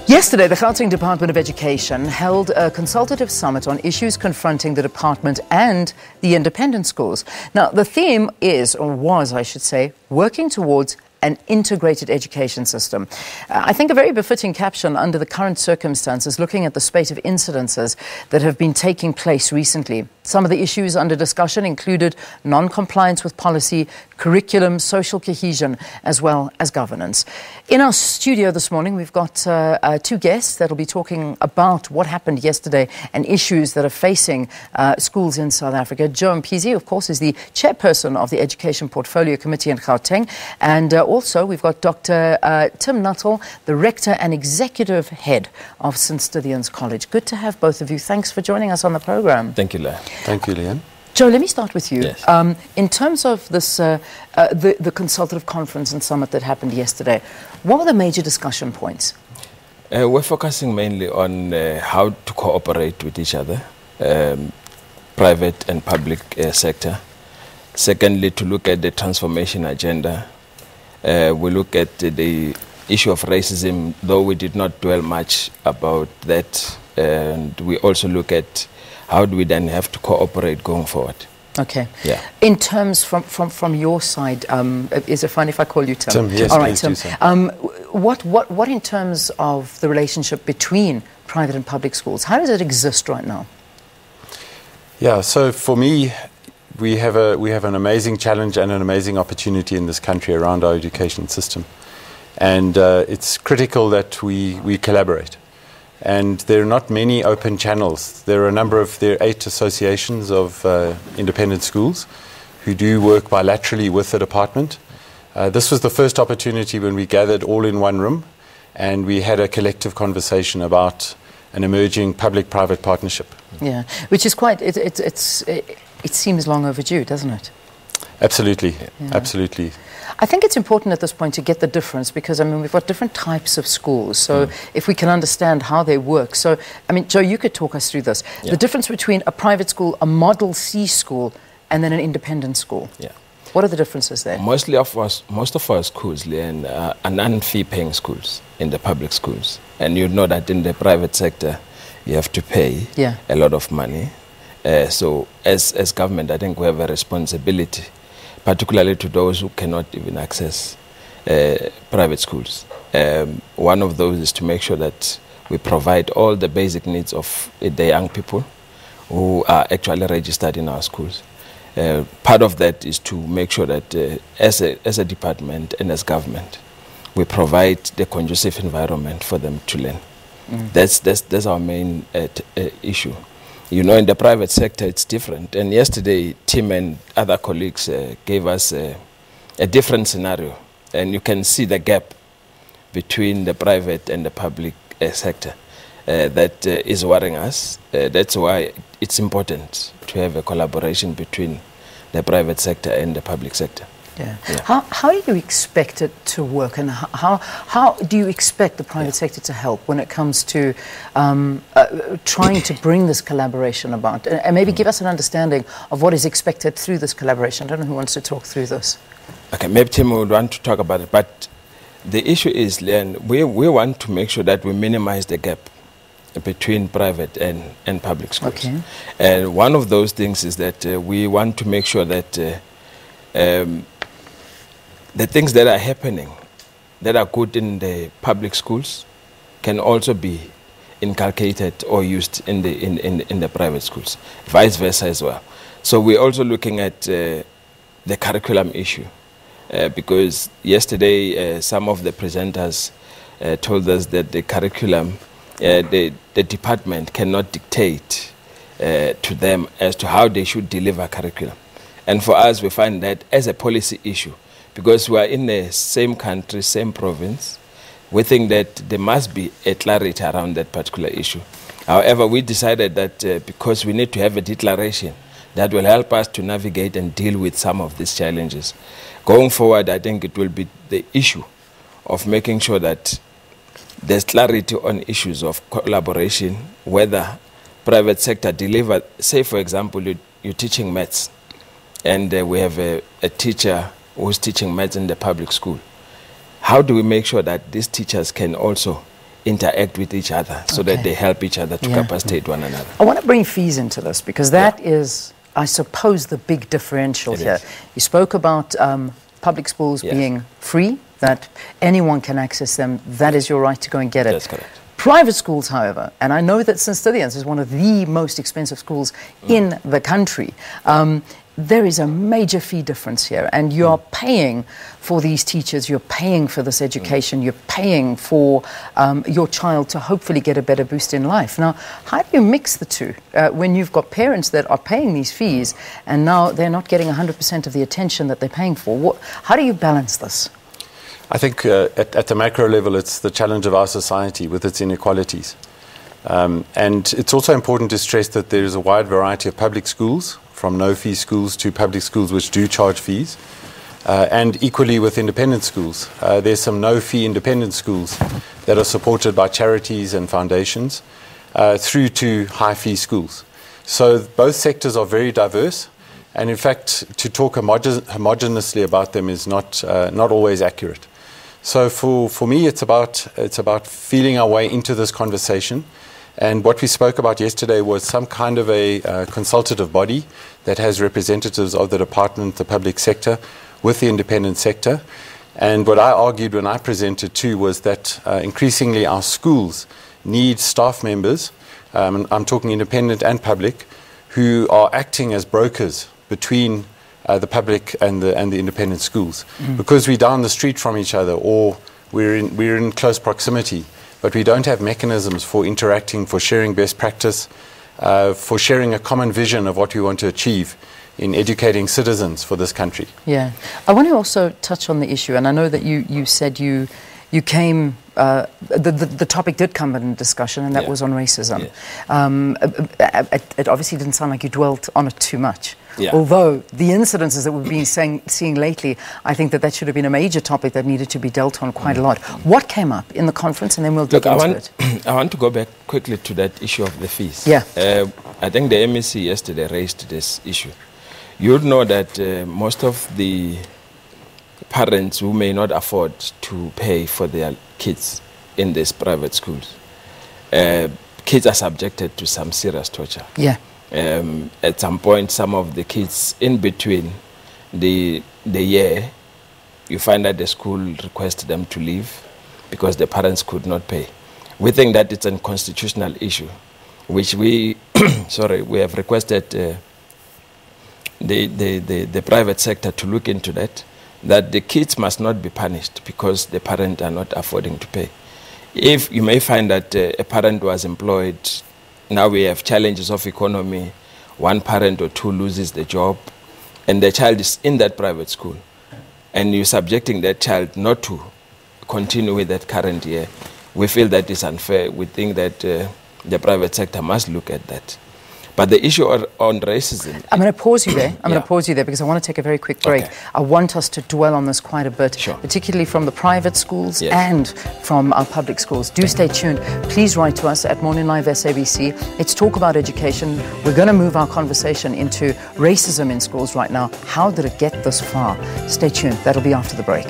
Yesterday, the Gauteng Department of Education held a consultative summit on issues confronting the department and the independent schools. Now, the theme is, or was, I should say, working towards an integrated education system. I think a very befitting caption under the current circumstances, looking at the spate of incidences that have been taking place recently. Some of the issues under discussion included non-compliance with policy, curriculum, social cohesion, as well as governance. In our studio this morning, we've got two guests that will be talking about what happened yesterday and issues that are facing schools in South Africa. Joe Mpisi, of course, is the chairperson of the Education Portfolio Committee in Gauteng. And also, we've got Dr Tim Nuttall, the Rector and Executive Head of St. Stithians College. Good to have both of you. Thanks for joining us on the programme. Thank you, Leah. Thank you, Leanne. Joe, let me start with you. Yes. In terms of this, the consultative conference and summit that happened yesterday, what were the major discussion points? We're focusing mainly on how to cooperate with each other, private and public sector. Secondly, to look at the transformation agenda. We look at the issue of racism, though we did not dwell much about that. And we also look at how do we then have to cooperate going forward. Okay. Yeah. In terms from your side, is it fine if I call you Tim? Tim, yes. All right, Tim. So. What in terms of the relationship between private and public schools, how does it exist right now? Yeah. So for me, we have an amazing challenge and an amazing opportunity in this country around our education system, and it's critical that we collaborate. And there are not many open channels. There are 8 associations of independent schools who do work bilaterally with the department. This was the first opportunity when we gathered all in one room and we had a collective conversation about an emerging public-private partnership. Yeah, which is quite, it seems long overdue, doesn't it? Absolutely, yeah. Absolutely. I think it's important at this point to get the difference because, I mean, we've got different types of schools. So if we can understand how they work. So, I mean, Joe, you could talk us through this. Yeah. The difference between a private school, a Model C school, and then an independent school. Yeah. What are the differences there? Most of our schools are non-fee paying schools in the public schools. And you know that in the private sector, you have to pay a lot of money. So as government, I think we have a responsibility, particularly to those who cannot even access private schools. One of those is to make sure that we provide all the basic needs of the young people who are actually registered in our schools. Part of that is to make sure that as a department and as government, we provide the conducive environment for them to learn. That's our main issue. You know, in the private sector, it's different. And yesterday, Tim and other colleagues gave us a different scenario. And you can see the gap between the private and the public sector that is worrying us. That's why it's important to have a collaboration between the private sector and the public sector. Yeah. Yeah. How do you expect it to work, and how do you expect the private sector to help when it comes to trying to bring this collaboration about? And maybe give us an understanding of what is expected through this collaboration. I don't know who wants to talk through this. Okay, maybe Tim would want to talk about it, but the issue is, Leanne, we want to make sure that we minimize the gap between private and public schools. Okay. And one of those things is that we want to make sure that the things that are happening that are good in the public schools can also be inculcated or used in the private schools, vice versa as well. So we're also looking at the curriculum issue because yesterday some of the presenters told us that the curriculum, the department cannot dictate to them as to how they should deliver curriculum. And for us, we find that as a policy issue, because we are in the same country, same province, we think that there must be a clarity around that particular issue. However, we decided that because we need to have a declaration that will help us to navigate and deal with some of these challenges. Going forward, I think it will be the issue of making sure that there's clarity on issues of collaboration, whether private sector deliver, say for example, you're teaching maths, and we have a teacher who's teaching maths in the public school. How do we make sure that these teachers can also interact with each other so that they help each other to capacitate one another. I want to bring fees into this because that is, I suppose, the big differential here. You spoke about public schools being free, that anyone can access them. That is your right to go and get it. That's correct. Private schools, however, and I know that Stithians is one of the most expensive schools in the country, there is a major fee difference here, and you're paying for these teachers, you're paying for this education, you're paying for your child to hopefully get a better boost in life. Now, how do you mix the two when you've got parents that are paying these fees and now they're not getting 100% of the attention that they're paying for? How do you balance this? I think at the macro level, it's the challenge of our society with its inequalities. And it's also important to stress that there is a wide variety of public schools, from no-fee schools to public schools which do charge fees, and equally with independent schools. There's some no-fee independent schools that are supported by charities and foundations through to high-fee schools. So both sectors are very diverse, and in fact, to talk homogeneously about them is not always accurate. So for me, it's about feeling our way into this conversation. And what we spoke about yesterday was some kind of a consultative body that has representatives of the department, the public sector, with the independent sector. And what I argued when I presented too was that increasingly our schools need staff members, I'm talking independent and public, who are acting as brokers between the public and the independent schools. Because we're down the street from each other, or we're in close proximity, but we don't have mechanisms for interacting, for sharing best practice, for sharing a common vision of what we want to achieve in educating citizens for this country. Yeah. I want to also touch on the issue, and I know that you said you came, the topic did come in discussion, and that was on racism. It obviously didn't sound like you dwelt on it too much. Although the incidences that we've been seeing lately, I think that should have been a major topic that needed to be dealt on quite a lot. What came up in the conference, and then we'll dig into it. I want to go back quickly to that issue of the fees. I think the MEC yesterday raised this issue. You would know that most of the parents who may not afford to pay for their kids in these private schools, kids are subjected to some serious torture. At some point, some of the kids in between the year, you find that the school requests them to leave because the parents could not pay. We think that it's a constitutional issue, which we have requested the private sector to look into that the kids must not be punished because the parents are not affording to pay. If you may find that a parent was employed, now we have challenges of economy, one parent or two loses the job, and the child is in that private school, and you're subjecting that child not to continue with that current year, we feel that is unfair. We think that the private sector must look at that. But the issue on racism... I'm going to pause you there. Going to pause you there because I want to take a very quick break. I want us to dwell on this quite a bit, particularly from the private schools and from our public schools. Do stay tuned. Please write to us at Morning Live SABC. Let's talk about education. We're going to move our conversation into racism in schools right now. How did it get this far? Stay tuned. That'll be after the break.